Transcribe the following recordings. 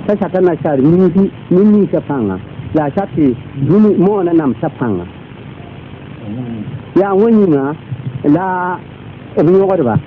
ta satana shar mini ka panga la chati duni mo na nam sapanga ya woni na la ebinyo ba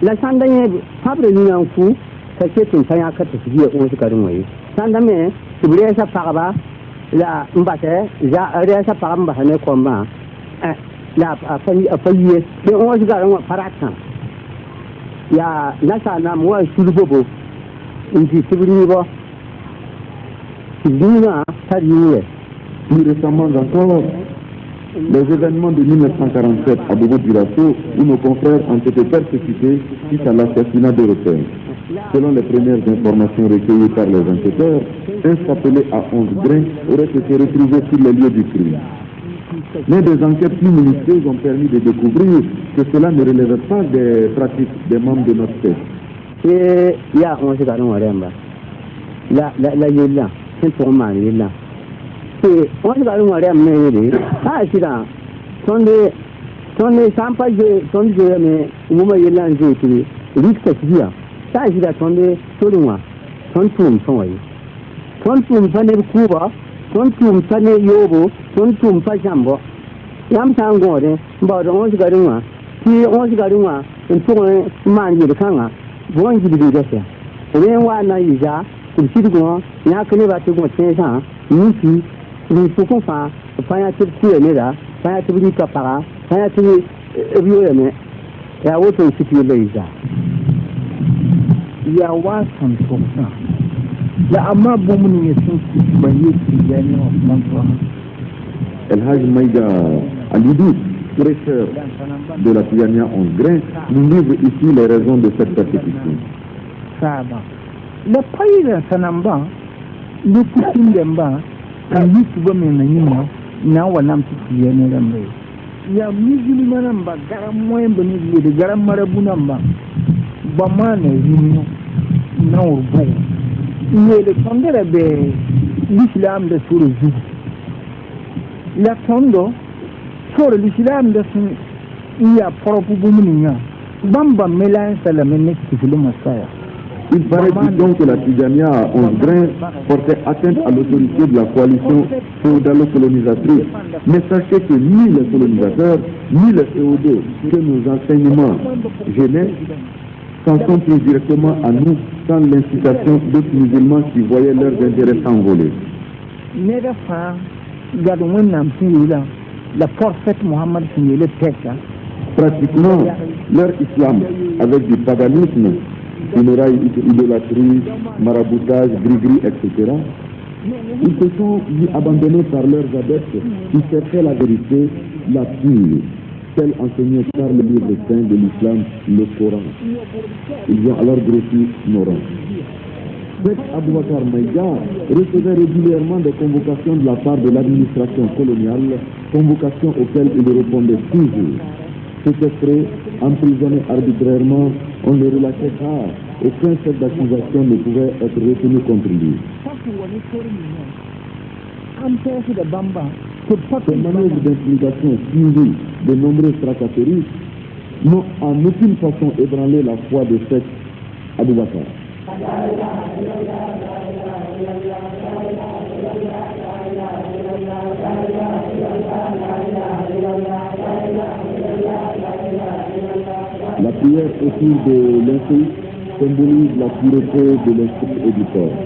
la sanda ye habre ni nan ku ka ce tun fa ya ka ta biye ko su karin waye sanda me tibre sa paraba la mbate ya are sa paramba ne ko ma la afaye de on su garin wa faraka ya nasa na mo su bobo inti tibri bo dina tariye. Plus récemment encore, les événements de 1947 à Bobo-Dioulasso, où nos confrères ont été persécutés suite à l'assassinat d'Européens. Selon les premières informations recueillies par les enquêteurs, un chapelet à 11 grains aurait été retrouvé sur les lieux du crime. Mais des enquêtes plus minutieuses ont permis de découvrir que cela ne relève pas des pratiques des membres de notre secte. Et il y a un secret dans la yéla, c'est pour moi yéla. Et on se va voir mais ah c'est là. Sonde sampa je mais moi yéla je suis risque dia. Ça c'est là sonde soluma. Sontum sonway. Sontum fane kuba, sontum fane yobo, sontum fa jambo. Yam tangore, ba on se garuma. Ti on se garuma, en pour man de kanga. Bon ji de gasa. Ren wa na yija, ku shi go, ya kane ba te go tsa, ni fi, ni su ko fa ya te ku ne da, fa ya te bi ka para, fa ya te biyo ne. Ya woto shi ti le yija. Ya wa san to sa. La amma bo mun ne sun ba yi ya ne wa man El Hajj Maïga Alidou, prêcheur de la Tijania 11 grains, nous livre ici les raisons de cette persécution. Saba. Le pays de Sanamba, le coutume d'Emba, quand nous pouvons mener na wanam tiki yene rambe. Ya musulman namba garam moyen beni de garam marabu namba. Bamane yino na urbo. Il le fondeur de l'islam de sur le jour. La fondo sur l'islam de il y a propre boumunia. Bamba mélange la ménec qui le massaya. Il paraît donc que la Tijania à 11 grains portait atteinte à l'autorité de la coalition féodalo-colonisatrice. Mais sachez que ni les colonisateurs, ni les féodaux que nos enseignements jeunesse s'en sont pris directement à nous sans l'incitation d'autres musulmans qui voyaient leurs intérêts s'envoler. La prophète Mohammed signé le texte. Pratiquement, leur islam avec du paganisme, funérailles, idolâtrie, maraboutage, gris-gris, etc. Ils se sont vus abandonnés par leurs adeptes qui cherchaient la vérité, la pure, celle enseignée par le livre saint de l'islam, le Coran. Ils ont alors grossi nos rangs. Sheikh Aboubacar Maïga recevait régulièrement des convocations de la part de l'administration coloniale, convocations auxquelles il répondait toujours. Séquestré, emprisonné arbitrairement, on ne relâchait pas. Aucun chef d'accusation ne pouvait être retenu contre lui. Ces manœuvres d'intimidation suivies de nombreuses tracasseries n'ont en aucune façon ébranlé la foi de Sheikh Aboubacar. La prière autour de l'insulte symbolise la pureté de l'esprit et du corps.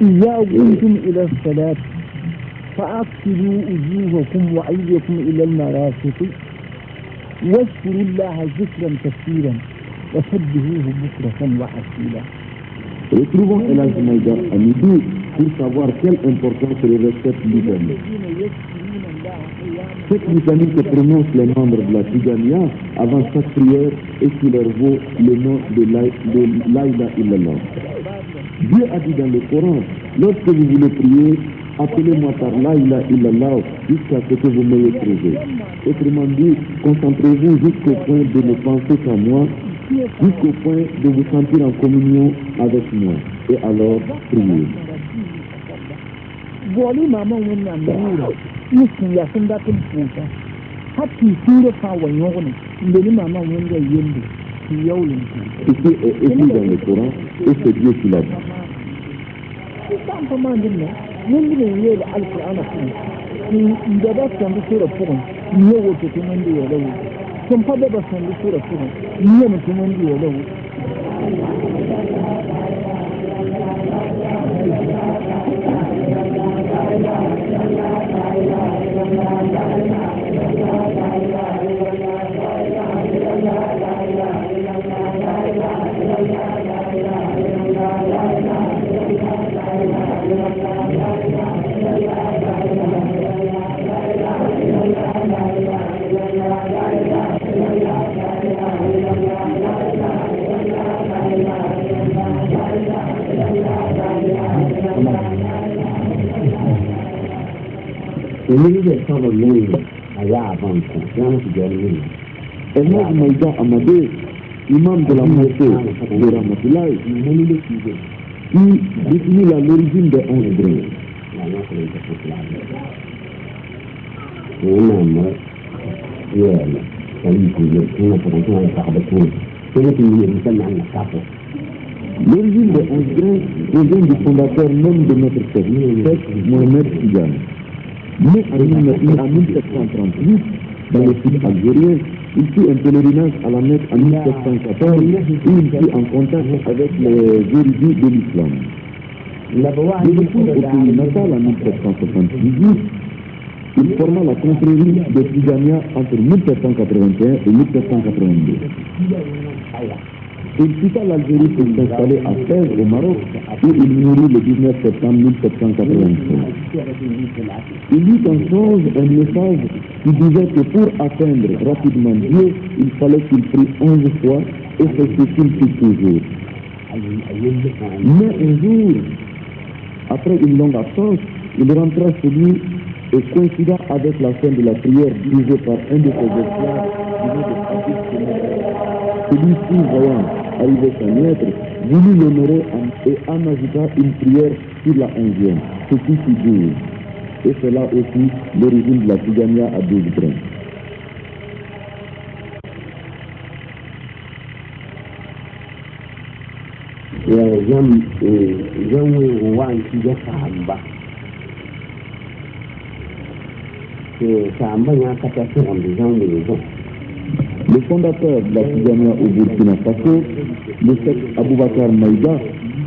إذا قمتم إلى الصلاة فأغسلوا وجوهكم وأيديكم إلى المرافق واذكروا الله ذكرا كثيرا وسبحوه بكرة وأصيلا. Retrouvons Elhadj Maïga à midi pour savoir quelle importance revêt cette litanie. Cette litanie que prononcent les membres de la Tijaniya avant chaque prière et qui leur vaut le nom de La ilaha illallah. Dieu a dit dans le Coran, lorsque vous voulez prier, appelez-moi par La ilaha illallah jusqu'à ce que vous m'ayez trouvé. Autrement dit, concentrez-vous jusqu'au point de ne penser qu'à moi, jusqu'au point de vous sentir en communion avec moi. Et alors, priez. Ici est écrit dans le Coran et c'est Dieu qui l'a dit. Elhadj Maïga Amadé, imam de la mosquée de Ramatoulaye, qui définit l'origine des 11 grains. L'origine des 11 grains provient du fondateur même de notre chef, Mohamed Tidjane. Né en 1738, dans le sud algérien, il fit un pèlerinage à la Mecque en 1714 où il fut en contact avec les érudits de l'islam. De retour au pays natal en 1778, il forma la confrérie de Tijaniya entre 1781 et 1782. Il quitta l'Algérie pour s'installer à Fès au Maroc, où il mourut le 19 septembre 1785. Il eut en songe un message qui disait que pour atteindre rapidement Dieu, il fallait qu'il prie 11 fois, et c'est ce qu'il fit toujours. Mais un jour, après une longue absence, il rentra chez lui et coïncida avec la fin de la prière dirigée par un de ses esclaves du nom de Francis Kennedy. Celui-ci, voyant arriver son maître, voulut l'honorer et en ajouta une prière sur la 11e, ce qui fut dur. Et c'est là aussi l'origine de la Tijaniya à 12 grains. Le fondateur de la Tijaniya au Burkina Faso, le cheikh Aboubakar Maïga,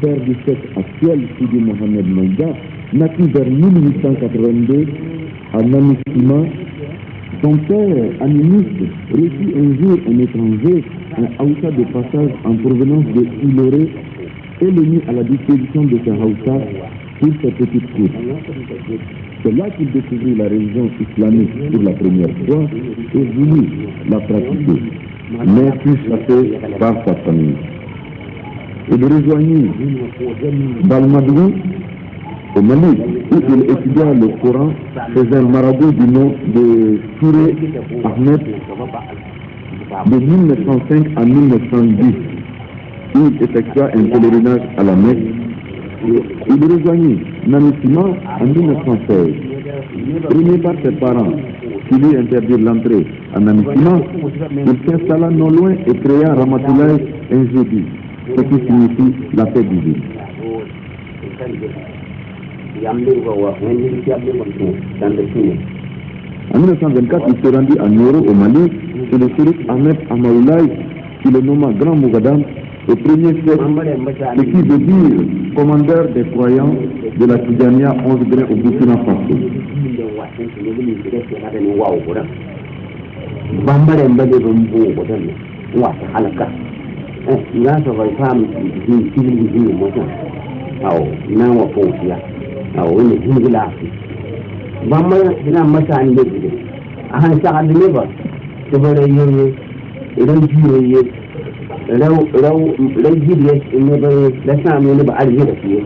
père du cheikh actuel Sidi Mohamed Maïga, naquit vers 1882 à Namissima. Son père, animiste, reçut un jour un étranger, un Haoussa de passage en provenance de Iloré, et le mit à la disposition de ce Haoussa pour ses petites courses. C'est là qu'il découvrit la religion islamique pour la première fois et voulut la pratiquer, mais fut chassé par sa famille. Il rejoignit Balmadoui au Mali, où il étudia le Coran chez un marabout du nom de Touré Ahmed de 1905 à 1910. Il effectua un pèlerinage à la Mecque. Il rejoignit Namissima en 1916. Primé par ses parents qui lui interdirent l'entrée à Namissima, il s'installa non loin et créa Ramatoulaye un jeudi, ce qui signifie la paix divine. En 1924, il se rendit à Nioro au Mali chez le shérif Ahmed Amaoulaye qui le nomma Grand Mougadam au premier chef, ce qui veut dire commandeur des croyants de la Tijaniya 11 grains au Burkina Faso. nga so ba fam di mo ta aw na wa ko ya aw ni hingila ba ma dina mata an de ahan sa an ne ba to ba yoyi idan jiye raw jiye ne ba da sa mu ne ba arji da shi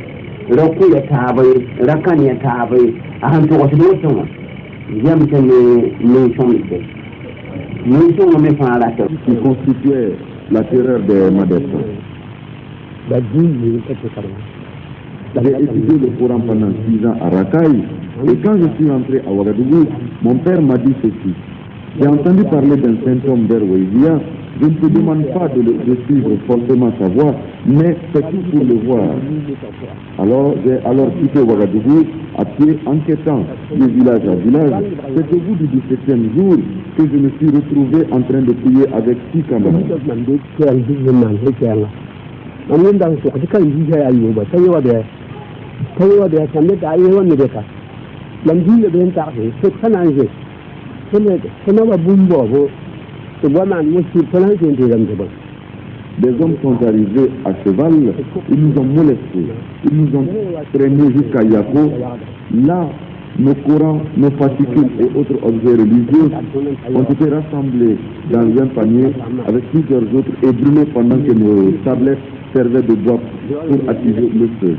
raw ku ya ta bai rakan ya ta bai ahan to wasu do wa yam tan ne son de nous sommes mes parents là qui constituait la terreur des Madessa. J'ai étudié le Coran pendant 6 ans à Rakai et quand je suis rentré à Ouagadougou, mon père m'a dit ceci. J'ai entendu parler d'un saint homme d'Herwézia. Je ne te demande pas de suivre forcément sa voie, mais c'est tout pour le voir. Alors j'ai quitté Ouagadougou à pied en quêtant de village à village. C'est au bout du 17e jour que je me suis retrouvé en train de prier avec 6 camarades. Des hommes sont arrivés à cheval, ils nous ont molestés, ils nous ont traînés jusqu'à Yako. Là, nos Corans, nos fascicules et autres objets religieux ont été rassemblés dans un panier avec plusieurs autres et brûlés pendant que nos tablettes servaient de bois pour attiser le feu.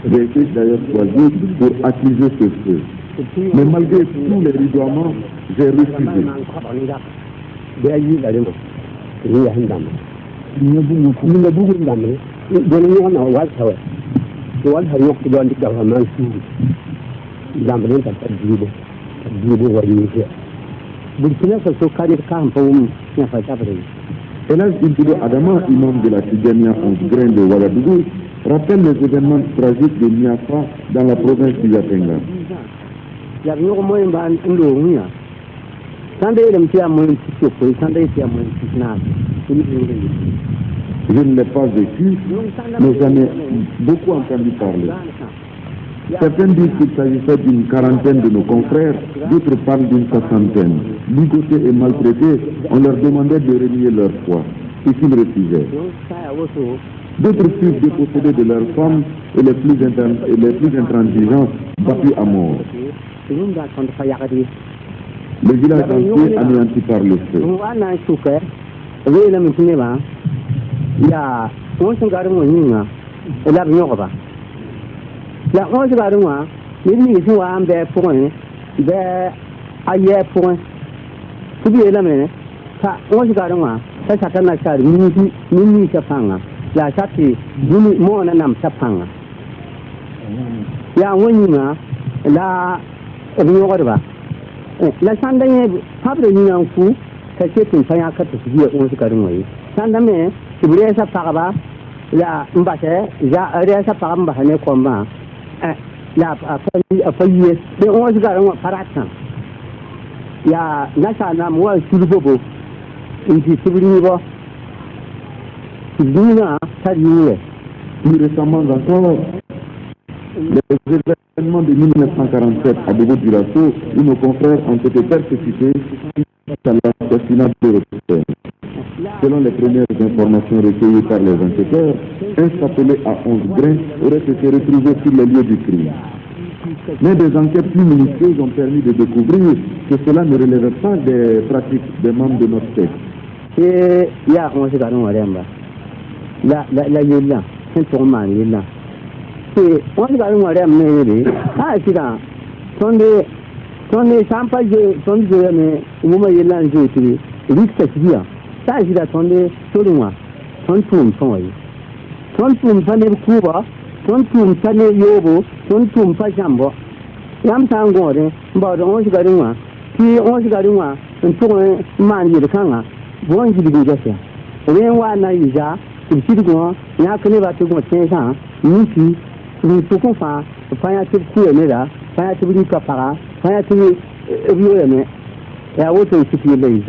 J'ai été d'ailleurs choisi pour attiser ce feu. Mais malgré tous les ridoiements, j'ai refusé. Hélas, Intido Adama, imam de la Tidjania 11 grains de Ouagadougou, rappelle les événements tragiques de Niafa dans la province du Yatenga. Je ne l'ai pas vécu, mais j'en ai beaucoup entendu parler. Certains disent qu'il s'agissait d'une quarantaine de nos confrères, d'autres parlent d'une soixantaine. Ligotés et maltraités, on leur demandait de renier leur foi, et qu'ils refusaient. D'autres furent dépossédés de leurs femmes et les plus intransigeants battus à mort. Le village entier anéanti par le feu. La 11 garuma, il y a un bé point, bé ailleurs point. Tu veux la main, ça 11 garuma, ça s'attend à ça, mini sapanga, la chati, mon anam sapanga. Ya wonima, la riorba. La sandane, pable ni un fou, c'est une faya kat de 11 garuma. Sandame, tu voulais sa paraba, la mbate, ya sa paramba hane combat. La failli de 11 garons paratan. Ya nasa moi sulbobo. Inti sublibo. Dina saliwe. Plus récemment encore, les événements de 1947 à Bobo-Dioulasso, où nos confrères ont été persécutés à l'assassinat de l'Européen. Selon les premières informations recueillies par les enquêteurs, un chapelet à 11 grains aurait été retrouvé sur les lieux du crime. Mais des enquêtes plus minutieuses ont permis de découvrir que cela ne relevait pas des pratiques des membres de notre secte. Et il y a 11 garons à Remba. La Yéla, c'est pour moi, Yéla. Et 11 garons à Remba, ah, c'est là. Son des samples de son de mais au moment Yéla, j'ai été risque à ça, c'est là, son de Soloma, son toum, son way. Son toum, son de Cuba, son toum, son de Yobo, son toum, pas jambo. Yam Sangore, about 11 garons, puis 11 garons, un tour man de Kanga, bon, je dis déjà. Rien n'a eu ça, il s'est dit, il y a que les bateaux qui ont 5 ans, nous qui, nous pouvons faire, faire un peu de coups, là, faire un peu de capara, faire un peu de vieux, et à autre, il s'est dit,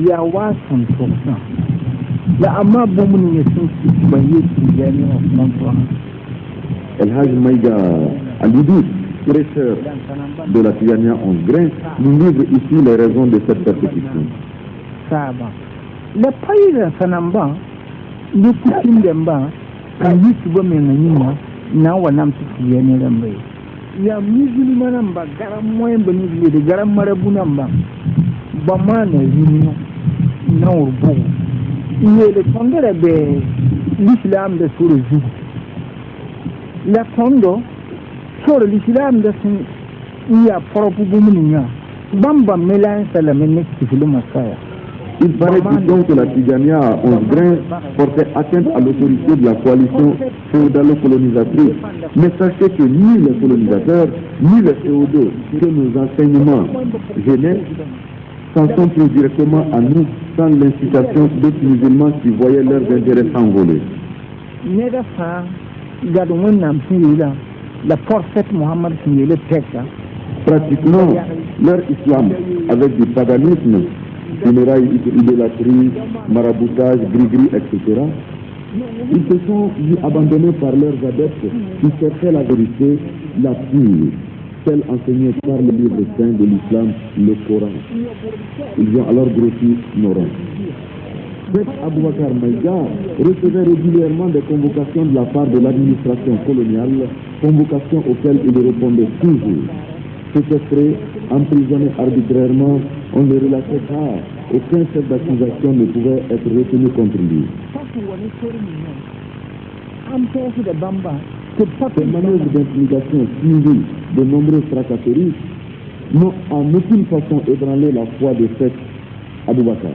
ya wasan toksa la amma bomun ne sun ci baye ci ya ne wa El Hajj Maïga Alidou, prêcheur de la Tijania 11 grains, nous livre ici les raisons de cette persécution. Saba. Le pays sanamba, le kusin demba, kan yusuba menanyima, na wanam ci ya ne rambe. Ya musulman namba garam moyen bani de garam marabu namba. Ba ma na yini na urbu. Iye le tondere be l'islam de sur le jour. La tondo sur l'islam de sin iya propre bumunya. Bamba melan salamene ki le masaya. Il paraît donc que la Tijania 11 grains portait atteinte à l'autorité de la coalition féodalo-colonisatrice. Mais sachez que ni les colonisateurs, ni les féodaux, que nos enseignements jeunesse, s'en sont pris directement à nous sans l'incitation d'autres musulmans qui voyaient leurs intérêts s'envoler. La prophète Mohammed le texte. Pratiquement leur islam avec du paganisme, funérailles, idolâtrie, maraboutage, gris-gris, etc. Ils se sont abandonnés par leurs adeptes qui cherchaient la vérité, la pure, celle enseignée par le livre saint de l'islam, le Coran. Ils ont alors grossi nos rangs. Cheikh Aboubacar Maïga recevait régulièrement des convocations de la part de l'administration coloniale, convocations auxquelles il répondait toujours. Séquestré, emprisonné arbitrairement, on le relâchait car aucun chef d'accusation ne pouvait être retenu contre lui. Ces manœuvres d'intimidation suivies de nombreuses tracasseries n'ont en aucune façon ébranlé la foi de Cheikh Aboubacar.